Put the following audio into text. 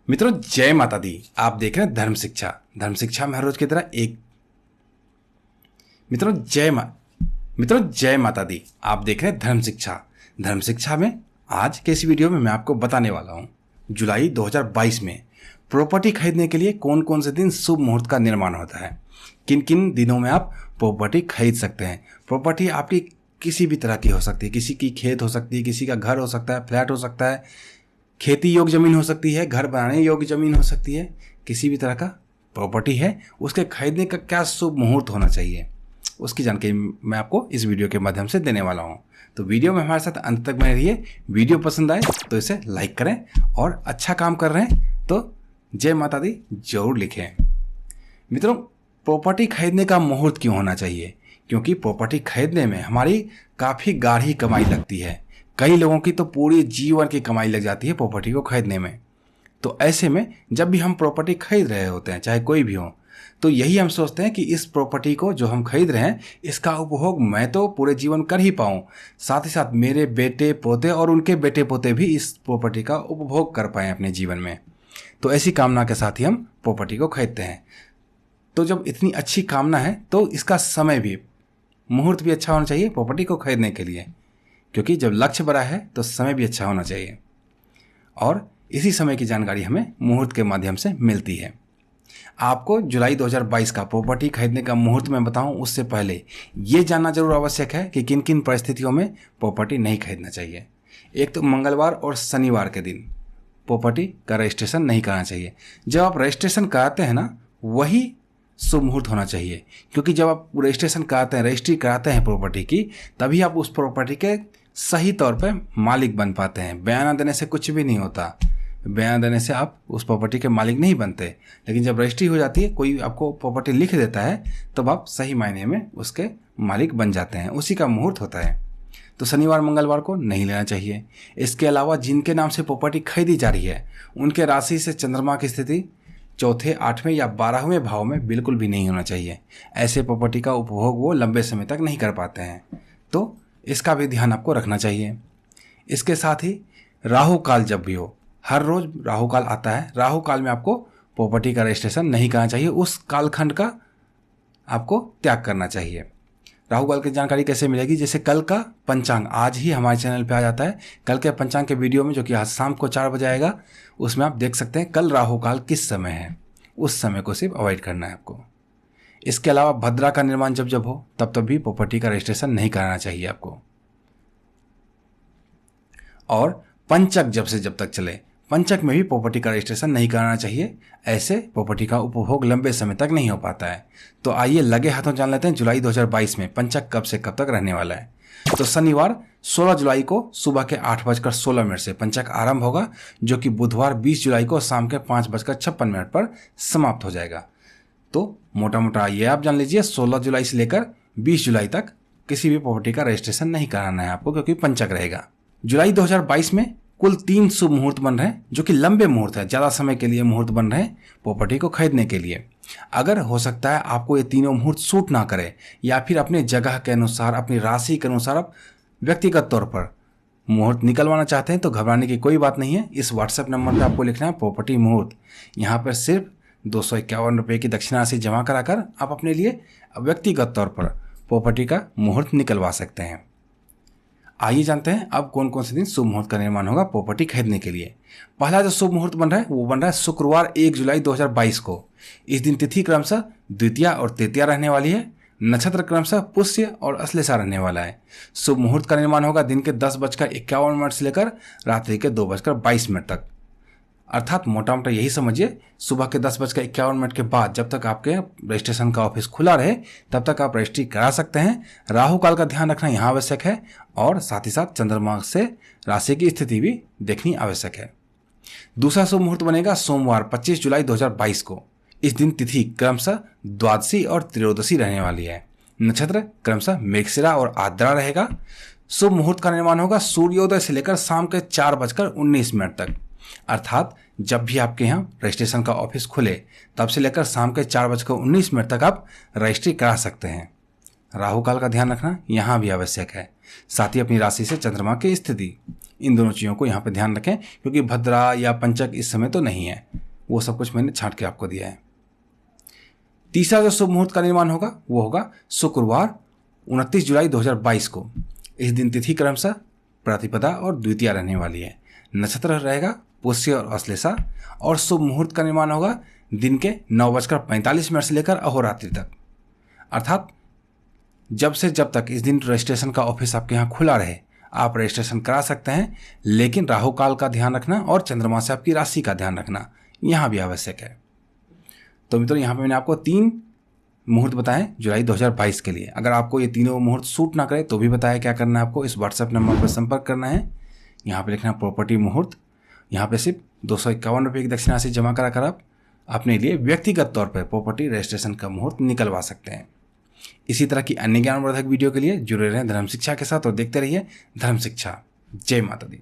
मित्रों जय माता दी। आप देख रहे हैं धर्म शिक्षा में हर रोज की तरह एक मित्रों जय माता दी। आप देख रहे हैं धर्म शिक्षा में आज के इस वीडियो में मैं आपको बताने वाला हूं जुलाई 2022 में प्रॉपर्टी खरीदने के लिए कौन कौन से दिन शुभ मुहूर्त का निर्माण होता है, किन किन दिनों में आप प्रॉपर्टी खरीद सकते हैं। प्रॉपर्टी आपकी किसी भी तरह की हो सकती है, किसी की खेत हो सकती है, किसी का घर हो सकता है, फ्लैट हो सकता है, खेती योग्य ज़मीन हो सकती है, घर बनाने योग्य ज़मीन हो सकती है। किसी भी तरह का प्रॉपर्टी है, उसके खरीदने का क्या शुभ मुहूर्त होना चाहिए, उसकी जानकारी मैं आपको इस वीडियो के माध्यम से देने वाला हूं। तो वीडियो में हमारे साथ अंत तक बने रहिए। वीडियो पसंद आए तो इसे लाइक करें और अच्छा काम कर रहे हैं तो जय माता दी जरूर लिखें। मित्रों, प्रॉपर्टी खरीदने का मुहूर्त क्यों होना चाहिए? क्योंकि प्रॉपर्टी खरीदने में हमारी काफ़ी गाढ़ी कमाई लगती है। कई लोगों की तो पूरी जीवन की कमाई लग जाती है प्रॉपर्टी को खरीदने में। तो ऐसे में जब भी हम प्रॉपर्टी खरीद रहे होते हैं, चाहे कोई भी हो, तो यही हम सोचते हैं कि इस प्रॉपर्टी को जो हम खरीद रहे हैं इसका उपभोग मैं तो पूरे जीवन कर ही पाऊँ, साथ ही साथ मेरे बेटे पोते और उनके बेटे पोते भी इस प्रॉपर्टी का उपभोग कर पाएँ अपने जीवन में। तो ऐसी कामना के साथ ही हम प्रॉपर्टी को खरीदते हैं। तो जब इतनी अच्छी कामना है तो इसका समय भी, मुहूर्त भी अच्छा होना चाहिए प्रॉपर्टी को खरीदने के लिए, क्योंकि जब लक्ष्य बड़ा है तो समय भी अच्छा होना चाहिए। और इसी समय की जानकारी हमें मुहूर्त के माध्यम से मिलती है। आपको जुलाई 2022 का प्रॉपर्टी खरीदने का मुहूर्त मैं बताऊं उससे पहले ये जानना जरूर आवश्यक है कि किन किन परिस्थितियों में प्रॉपर्टी नहीं खरीदना चाहिए। एक तो मंगलवार और शनिवार के दिन प्रॉपर्टी का रजिस्ट्रेशन नहीं कराना चाहिए। जब आप रजिस्ट्रेशन कराते हैं ना, वही शुभ मुहूर्त होना चाहिए, क्योंकि जब आप रजिस्ट्रेशन कराते हैं, रजिस्ट्री कराते हैं प्रॉपर्टी की, तभी आप उस प्रॉपर्टी के सही तौर पे मालिक बन पाते हैं। बयाना देने से कुछ भी नहीं होता, बयान देने से आप उस प्रॉपर्टी के मालिक नहीं बनते। लेकिन जब रजिस्ट्री हो जाती है, कोई आपको प्रॉपर्टी लिख देता है, तब आप सही मायने में उसके मालिक बन जाते हैं। उसी का मुहूर्त होता है। तो शनिवार मंगलवार को नहीं लेना चाहिए। इसके अलावा जिनके नाम से प्रॉपर्टी खरीदी जा रही है, उनके राशि से चंद्रमा की स्थिति चौथे, 8वें या 12वें भाव में बिल्कुल भी नहीं होना चाहिए। ऐसे प्रॉपर्टी का उपभोग वो लंबे समय तक नहीं कर पाते हैं, तो इसका भी ध्यान आपको रखना चाहिए। इसके साथ ही राहु काल जब भी हो, हर रोज राहु काल आता है, राहु काल में आपको प्रॉपर्टी का रजिस्ट्रेशन नहीं करना चाहिए। उस कालखंड का आपको त्याग करना चाहिए। राहु काल की जानकारी कैसे मिलेगी? जैसे कल का पंचांग आज ही हमारे चैनल पे आ जाता है। कल के पंचांग के वीडियो में, जो कि आज शाम को 4 बजे आएगा, उसमें आप देख सकते हैं कल राहु काल किस समय है। उस समय को सिर्फ अवॉइड करना है आपको। इसके अलावा भद्रा का निर्माण जब जब हो तब भी प्रॉपर्टी का रजिस्ट्रेशन नहीं कराना चाहिए आपको। और पंचक जब तक चले, पंचक में भी प्रॉपर्टी का रजिस्ट्रेशन नहीं कराना चाहिए। ऐसे प्रॉपर्टी का उपभोग लंबे समय तक नहीं हो पाता है। तो आइए लगे हाथों जान लेते हैं जुलाई 2022 में पंचक कब से कब तक रहने वाला है। तो शनिवार 16 जुलाई को सुबह के 8:16 से पंचक आरंभ होगा, जो कि बुधवार 20 जुलाई को शाम के 5:56 पर समाप्त हो जाएगा। तो मोटा मोटा ये आप जान लीजिए 16 जुलाई से लेकर 20 जुलाई तक किसी भी प्रॉपर्टी का रजिस्ट्रेशन नहीं कराना है आपको, क्योंकि पंचक रहेगा। जुलाई 2022 में कुल 3 शुभ मुहूर्त बन रहे हैं, जो कि लंबे मुहूर्त है, ज़्यादा समय के लिए मुहूर्त बन रहे हैं प्रॉपर्टी को खरीदने के लिए। अगर हो सकता है आपको ये तीनों मुहूर्त सूट ना करे, या फिर अपने जगह के अनुसार, अपनी राशि के अनुसार आप व्यक्तिगत तौर पर मुहूर्त निकलवाना चाहते हैं, तो घबराने की कोई बात नहीं है। इस व्हाट्सएप नंबर पर आपको लिखना है प्रॉपर्टी मुहूर्त। यहाँ पर सिर्फ 251 रुपये की दक्षिणा राशि जमा कराकर आप अपने लिए व्यक्तिगत तौर पर प्रॉपर्टी का मुहूर्त निकलवा सकते हैं। आइए जानते हैं अब कौन कौन से दिन शुभ मुहूर्त का निर्माण होगा प्रॉपर्टी खरीदने के लिए। पहला जो शुभ मुहूर्त बन रहा है वो बन रहा है शुक्रवार 1 जुलाई 2022 को। इस दिन तिथि क्रमशः द्वितीया और तृतीया रहने वाली है। नक्षत्र क्रमशः पुष्य और अश्लेषा रहने वाला है। शुभ मुहूर्त का निर्माण होगा दिन के 10:51 से लेकर रात्रि के 2:22 तक। अर्थात मोटा मोटा यही समझिए, सुबह के 10:51 के बाद जब तक आपके रजिस्ट्रेशन का ऑफिस खुला रहे तब तक आप रजिस्ट्री करा सकते हैं। राहु काल का ध्यान रखना यहाँ आवश्यक है, और साथ ही साथ चंद्रमा से राशि की स्थिति भी देखनी आवश्यक है। दूसरा शुभ मुहूर्त बनेगा सोमवार 25 जुलाई 2022 को। इस दिन तिथि क्रमशः द्वादशी और त्रयोदशी रहने वाली है। नक्षत्र क्रमशः मृगशिरा और आर्द्रा रहेगा। शुभ मुहूर्त का निर्माण होगा सूर्योदय से लेकर शाम के 4:19 तक। अर्थात जब भी आपके यहाँ रजिस्ट्रेशन का ऑफिस खुले तब से लेकर शाम के 4:19 तक आप रजिस्ट्री करा सकते हैं। राहु काल का ध्यान रखना यहाँ भी आवश्यक है। साथ ही अपनी राशि से चंद्रमा की स्थिति इन दोनों चीज़ों को यहाँ पे ध्यान रखें, क्योंकि भद्रा या पंचक इस समय तो नहीं है, वो सब कुछ मैंने छांट के आपको दिया है। तीसरा जो शुभ मुहूर्त का निर्माण होगा वो होगा शुक्रवार 29 जुलाई 2022 को। इस दिन तिथि क्रमशः प्रतिपदा और द्वितीया रहने वाली है। नक्षत्र रहेगा पुष्य और अश्लेषा, और शुभ मुहूर्त का निर्माण होगा दिन के 9:45 से लेकर अहोरात्रि तक। अर्थात जब से जब तक इस दिन रजिस्ट्रेशन का ऑफिस आपके यहाँ खुला रहे आप रजिस्ट्रेशन करा सकते हैं, लेकिन राहु काल का ध्यान रखना और चंद्रमा से आपकी राशि का ध्यान रखना यहाँ भी आवश्यक है। तो मित्रों, यहाँ पे मैंने आपको 3 मुहूर्त बताएं जुलाई 2022 के लिए। अगर आपको ये तीनों मुहूर्त सूट ना करे तो भी बताया क्या करना है आपको। इस व्हाट्सएप नंबर पर संपर्क करना है, यहाँ पे लिखना प्रॉपर्टी मुहूर्त। यहाँ पे सिर्फ 251 रुपये की दक्षिणा राशि जमा करा कर आप अपने लिए व्यक्तिगत तौर पर प्रॉपर्टी रजिस्ट्रेशन का मुहूर्त निकलवा सकते हैं। इसी तरह की अन्य ज्ञानवर्धक वीडियो के लिए जुड़े रहें धर्म शिक्षा के साथ और देखते रहिए धर्म शिक्षा। जय माता दी।